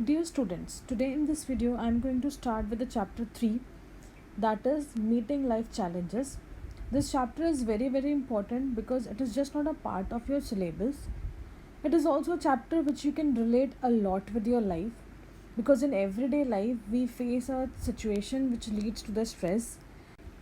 Dear students, today in this video I am going to start with the chapter 3, that is meeting life challenges. This chapter is very important because it is just not a part of your syllabus. It is also a chapter which you can relate a lot with your life, because in everyday life we face a situation which leads to the stress.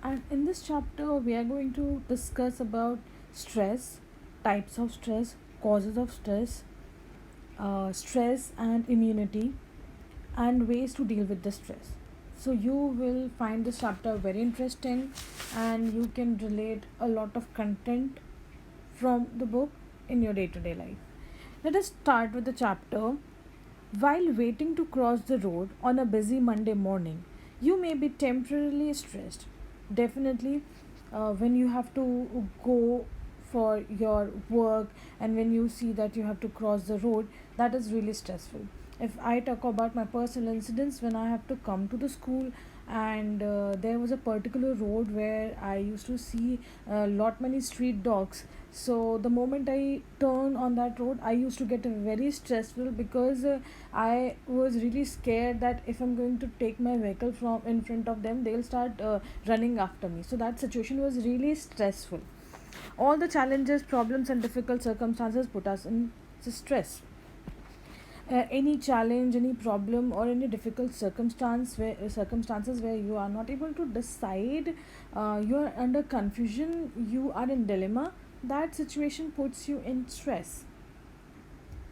And in this chapter we are going to discuss about stress, types of stress, causes of stress, stress and immunity, and ways to deal with the stress. So you will find this chapter very interesting and you can relate a lot of content from the book in your day-to-day life. Let us start with the chapter. While waiting to cross the road on a busy Monday morning, you may be temporarily stressed. Definitely, when you have to go for your work and when you see that you have to cross the road, that is really stressful. If I talk about my personal incidents, when I have to come to the school, and there was a particular road where I used to see a lot many street dogs. So the moment I turn on that road, I used to get very stressful, because I was really scared that if I'm going to take my vehicle from in front of them, they'll start running after me. So that situation was really stressful. All the challenges, problems, and difficult circumstances put us in stress. Any challenge, any problem, or any difficult circumstances where you are not able to decide, you are under confusion, you are in dilemma, that situation puts you in stress.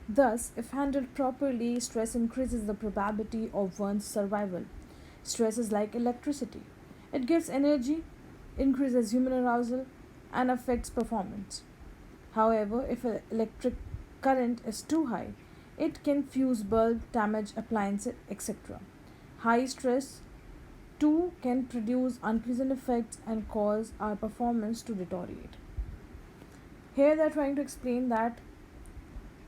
Thus, if handled properly, stress increases the probability of one's survival. Stress is like electricity. It gives energy, increases human arousal, and affects performance. However, if an electric current is too high, it can fuse bulb, damage appliances, etc. High stress too can produce unpleasant effects and cause our performance to deteriorate. Here they are trying to explain that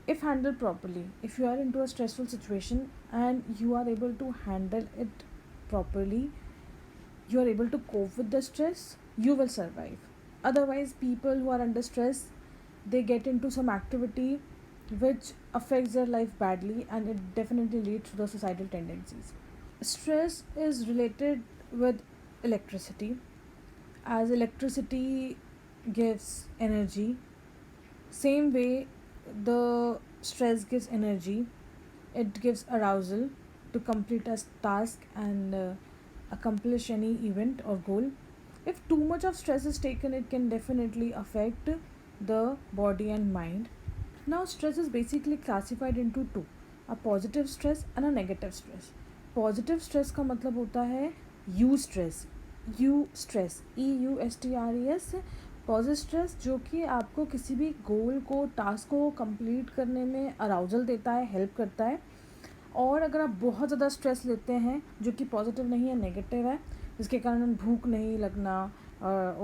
if handled properly, if you are into a stressful situation and you are able to handle it properly, you are able to cope with the stress, you will survive. Otherwise, people who are under stress, they get into some activity which affects their life badly, and it definitely leads to the suicidal tendencies. Stress is related with electricity, as electricity gives energy. Same way, the stress gives energy, it gives arousal to complete a task and accomplish any event or goal. If too much of stress is taken, it can definitely affect the body and mind. Now, stress is basically classified into two, a positive stress and a negative stress. Positive stress का मतलब होता है you stress, EUSTRES, positive stress, जो कि आपको किसी भी गोल को, टास्क को कंप्लीट करने में अराउजल देता है, हेल्प करता है. और अगर आप बहुत ज़्यादा स्ट्रेस लेते हैं जो कि पॉजिटिव नहीं है, नेगेटिव है, जिसके कारण भूख नहीं लगना,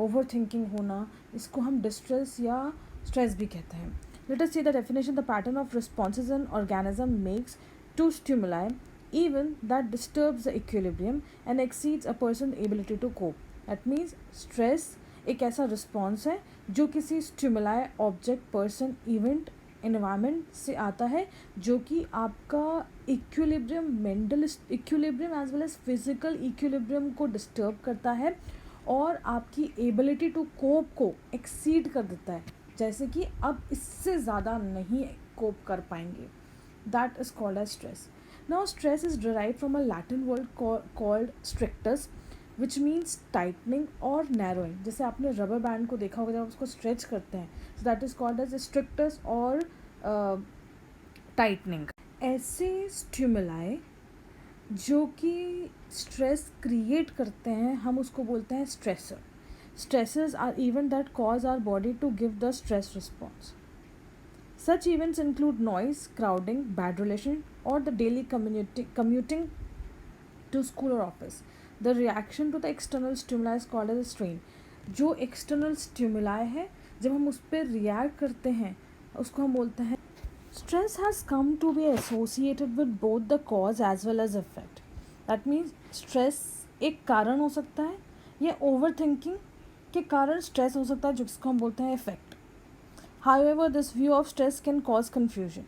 ओवर थिंकिंग होना, इसको हम डिस्ट्रेस या स्ट्रेस भी कहते हैं. Let us see the definition. The pattern of responses an organism makes to stimuli, even that disturbs the equilibrium and exceeds a person's ability to cope. That means stress एक ऐसा response है जो किसी stimuli, object, person, event, environment से आता है, जो कि आपका equilibrium, mental equilibrium as well as physical equilibrium को डिस्टर्ब करता है और आपकी एबिलिटी टू कोप को एक्सीड कर देता है, जैसे कि अब इससे ज़्यादा नहीं कोप कर पाएंगे. That is called as stress. Now stress is derive from a Latin word called strictus, which means tightening और नैरोइंग. जैसे आपने रबर बैंड को देखा होगा जब उसको स्ट्रेच करते हैं, so that is called as strictus और टाइटनिंग. ऐसे स्टिमुलाई जो कि स्ट्रेस क्रिएट करते हैं, हम उसको बोलते हैं stressor. Stresses are events that cause our body to give the stress response. Such events include noise, crowding, bad relation, or the daily commuting to school or office. The reaction to the external stimuli is called as a strain. जो external stimuli है, जब हम उस पर react करते हैं, उसको हम बोलते हैं. Stress has come to be associated with both the cause as well as effect. That means stress एक कारण हो सकता है या overthinking के कारण स्ट्रेस हो सकता है, जिसको हम बोलते हैं effect. However this view of stress can cause confusion.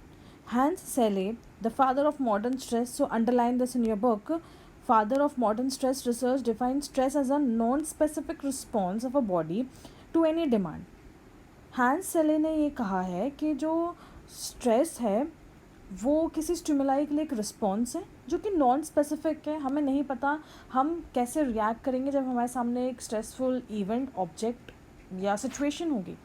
Hans Selye, the father of modern stress, so underline this in your book. Father of modern stress research defines stress as a non specific response of a body to any demand. Hans Selye ने ये कहा है कि जो stress है वो किसी stimuli के लिए एक रिस्पॉन्स है जो कि नॉन स्पेसिफिक है, हमें नहीं पता हम कैसे रिएक्ट करेंगे जब हमारे सामने एक स्ट्रेसफुल इवेंट, ऑब्जेक्ट या सिचुएशन होगी.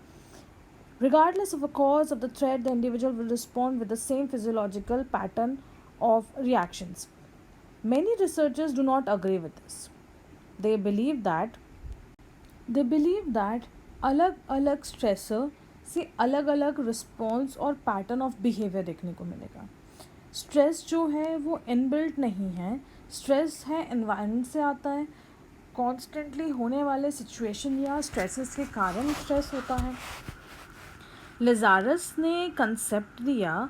Regardless of the cause of the threat, the individual will respond with the same physiological pattern of reactions. Many researchers do not agree with this. They believe that अलग अलग stressor से अलग अलग response और pattern of behaviour देखने को मिलेगा. Stress जो है वो इनबिल्ट नहीं है, स्ट्रेस है एनवायरनमेंट से आता है, कॉन्स्टेंटली होने वाले सिचुएशन या स्ट्रेसेस के कारण स्ट्रेस होता है. Lazarus ने कंसेप्ट दिया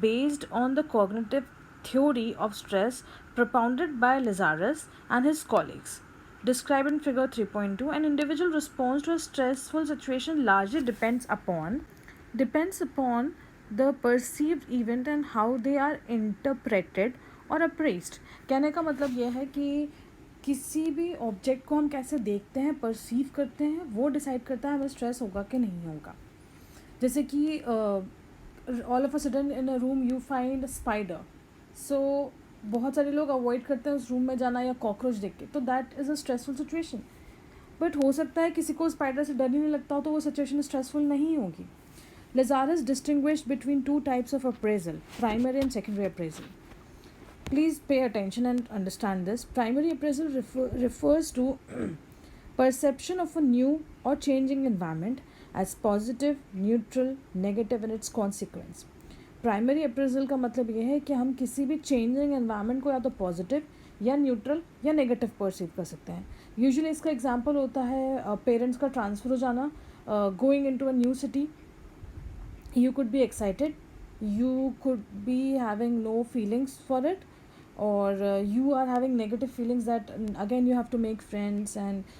based on the cognitive theory of stress propounded by Lazarus and his colleagues. Described in figure 3.2, an individual response to a stressful situation largely depends upon the perceived event and how they are interpreted or appraised. कहने का मतलब यह है कि किसी भी object को हम कैसे देखते हैं, परसीव करते हैं, वो डिसाइड करता है हमें स्ट्रेस होगा कि नहीं होगा. जैसे कि all of a sudden in a room you find spider, so बहुत सारे लोग अवॉइड करते हैं उस रूम में जाना या कॉकरोच देख के, तो that is a stressful situation. But हो सकता है किसी को स्पाइडर से डर ही नहीं लगता हो तो वो सिचुएशन स्ट्रेसफुल नहीं होगी. Lazarus distinguished between two types of appraisal, primary and secondary appraisal. Please pay attention and understand this. Primary appraisal refers to perception of a new or changing environment as positive, neutral, negative and its consequence. Primary appraisal का मतलब ये है कि हम किसी भी changing environment को या तो पॉजिटिव या न्यूट्रल या नेगेटिव परसीव कर सकते हैं. यूजुअली इसका एग्जांपल होता है पेरेंट्स का ट्रांसफ़र हो जाना, going into a new city. You could be excited, you could be having no feelings for it, or you are having negative feelings that again you have to make friends and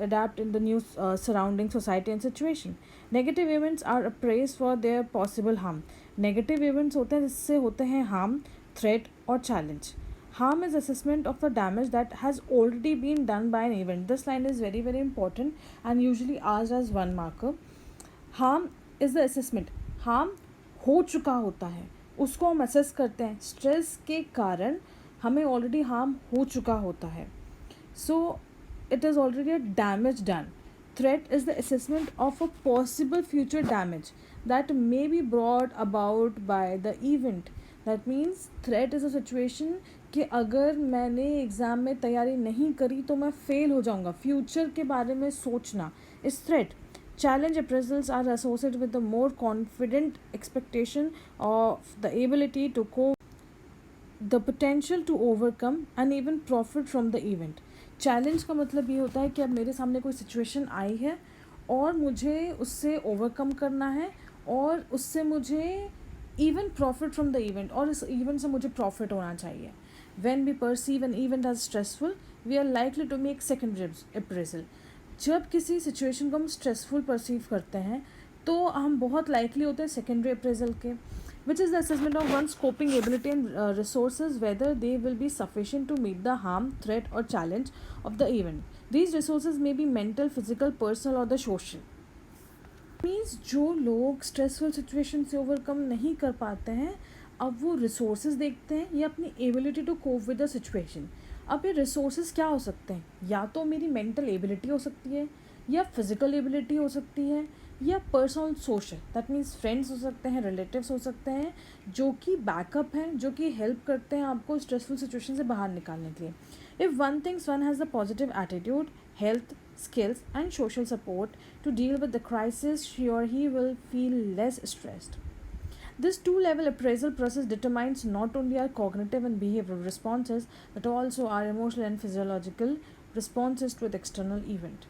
adapt in the new surrounding society and situation. Negative events are appraised for their possible harm. Negative events होते हैं जिससे होते हैं harm, threat और challenge. Harm is assessment of the damage that has already been done by an event. This line is very very important and usually asked as one marker. Harm is the assessment. Harm हो चुका होता है, उसको हम assess करते हैं. Stress के कारण हमें ऑलरेडी हार्म हो चुका होता है, so it is already a damage done. Threat is the assessment of a possible future damage that may be brought about by the event. That means threat is a situation कि अगर मैंने exam में तैयारी नहीं करी तो मैं fail हो जाऊँगा. फ्यूचर के बारे में सोचना is threat. Challenge appraisals are associated with the more confident expectation of the ability to cope, the potential to overcome and even profit from the event. Challenge का मतलब ये होता है कि अब मेरे सामने कोई सिचुएशन आई है और मुझे उससे ओवरकम करना है और उससे मुझे even profit from the event, और इस इवेंट से मुझे प्रॉफिट होना चाहिए. When we perceive an event as stressful, we are likely to make secondary appraisal. जब किसी सिचुएशन को हम स्ट्रेसफुल परसीव करते हैं तो हम बहुत लाइकली होते हैं सेकेंडरी अप्रेजल के, which is the assessment of one coping ability and resources whether they will be sufficient to meet the harm, threat और challenge of the event. These resources may be mental, physical, personal और the social. Means जो लोग stressful situation से overcome नहीं कर पाते हैं, अब वो रिसोर्सेज देखते हैं या अपनी ability to cope with the situation. अब ये रिसोर्सेज क्या हो सकते हैं? या तो मेरी मेंटल एबिलिटी हो सकती है, या फिज़िकल एबिलिटी हो सकती है, या personal social. That means friends हो सकते हैं, रिलेटिव्स हो सकते हैं जो कि बैकअप हैं, जो कि हेल्प करते हैं आपको स्ट्रेसफुल सिचुएशन से बाहर निकालने के लिए. If one things one has the positive attitude, health, skills and social support to deal with the crisis, she or he will feel less stressed. This two-level appraisal process determines not only our cognitive and behavioral responses but also our emotional and physiological responses to the external event.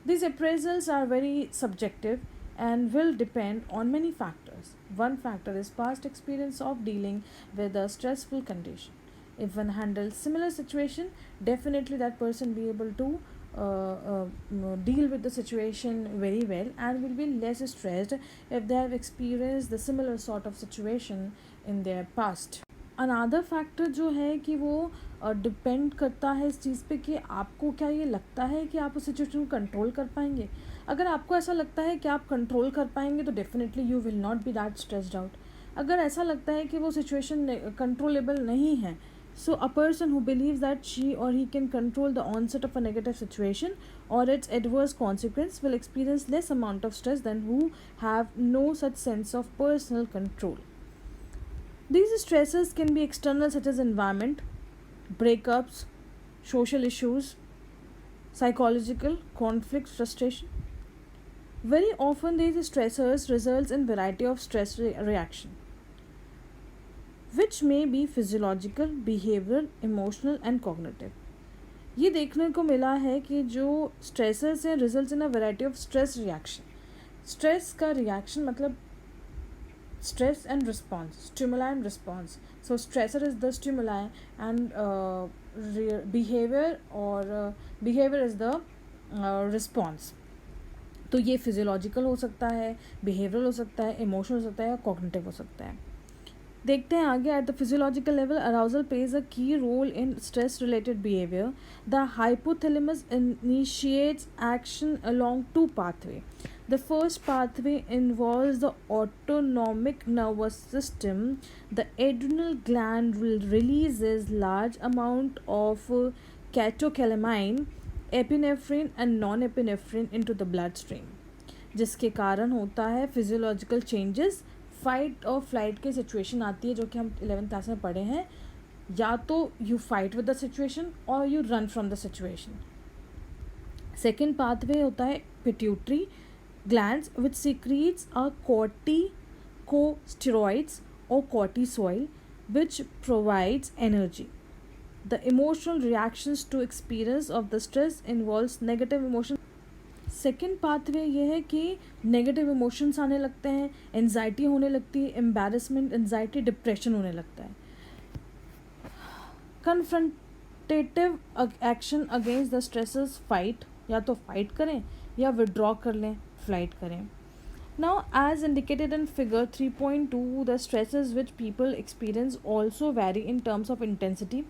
These appraisals are very subjective and will depend on many factors. One factor is past experience of dealing with a stressful condition. If one handles similar situation, definitely that person be able to deal with the situation very well and will be less stressed if they have experienced the similar sort of situation in their past. Another factor जो है कि वो depend करता है इस चीज़ पे कि आपको क्या ये लगता है कि आप उस सिचुएशन को कंट्रोल कर पाएंगे. अगर आपको ऐसा लगता है कि आप कंट्रोल कर पाएंगे तो definitely you will not be that stressed out. अगर ऐसा लगता है कि वो सिचुएशन कंट्रोलेबल नहीं है, so a person who believes that she or he can control the onset of a negative situation or its adverse consequence will experience less amount of stress than who have no such sense of personal control. These stresses can be external such as environment, breakups, social issues, psychological, conflict, frustration. Very often these stressors results in variety of stress reaction which may be physiological, behavioral, emotional and cognitive. ये देखने को मिला है कि जो stressors हैं results in a variety of stress reaction. Stress का reaction मतलब stress and response, stimuli and response. So stressor is the stimuli and behavior is the response. तो ये फिजियोलॉजिकल हो सकता है, बिहेवियरल हो सकता है, इमोशनल हो सकता है या कॉग्निटिव हो सकता है. देखते हैं आगे. At the physiological level arousal plays a key role in stress related behaviour. The hypothalamus initiates action along to pathway. The first pathway involves the autonomic nervous system. The adrenal gland releases large amount of catecholamine, epinephrine and non-epinephrine into the bloodstream, जिसके कारण होता है physiological changes. Fight और flight की situation आती है जो कि हम 11th क्लास में पढ़े हैं. या तो you fight with the situation और you run from the situation. Second pathway होता है pituitary glands which secretes a corticosteroids or cortisol which provides energy. The emotional reactions to experience of the stress involves negative emotion. Second pathway ये है कि negative emotions आने लगते हैं, anxiety होने लगती है, एम्बैरसमेंट, एनजाइटी, डिप्रेशन होने लगता है. Confrontative action against the stresses fight, या तो फाइट करें या विड्रॉ कर लें, फ्लाइट करें. Now, as indicated in figure 3.2, the stresses which people experience also vary in terms of intensity.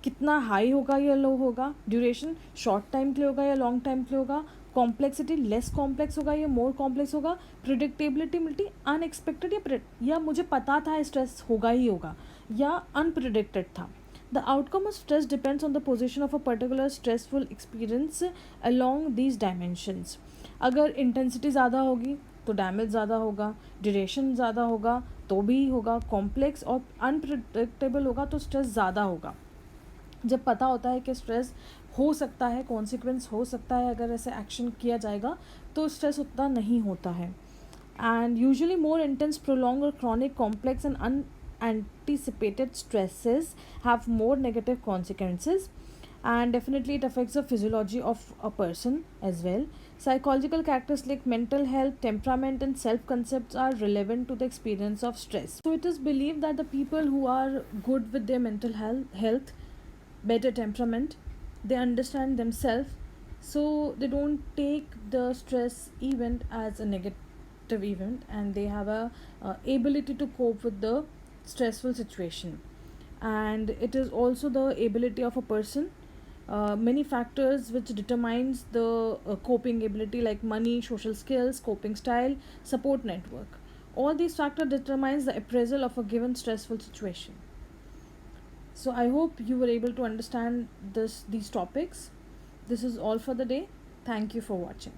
कितना हाई होगा या लो होगा, ड्यूरेशन शॉर्ट टाइम के लिए होगा या लॉन्ग टाइम के लिए होगा, कॉम्प्लेक्सिटी लेस कॉम्प्लेक्स होगा या मोर कॉम्प्लेक्स होगा, प्रिडिक्टेबिलिटी अनएक्सपेक्टेड या मुझे पता था स्ट्रेस होगा ही होगा या अनप्रिडिक्टेड था. The outcome of stress depends on the position of a particular stressful experience along these dimensions. अगर इंटेंसिटी ज़्यादा होगी तो डैमेज ज़्यादा होगा, ड्यूरेशन ज़्यादा होगा तो भी होगा, कॉम्प्लेक्स और अनप्रिडिक्टेबल होगा तो स्ट्रेस ज़्यादा होगा. जब पता होता है कि स्ट्रेस हो सकता है, कॉन्सिक्वेंस हो सकता है अगर ऐसे एक्शन किया जाएगा, तो स्ट्रेस उतना नहीं होता है. And usually more intense, prolong और chronic, complex and unanticipated stresses have more negative consequences, and definitely it affects the physiology of a person as well. Psychological characteristics like mental health, temperament and self concepts are relevant to the experience of stress. So it is believed that the people who are good with their mental health, better temperament, they understand themselves, so they don't take the stress event as a negative event, and they have a ability to cope with the stressful situation. And it is also the ability of a person, many factors which determines the coping ability like money, social skills, coping style, support network. All these factors determines the appraisal of a given stressful situation. So I hope you were able to understand these topics. This is all for the day. Thank you for watching.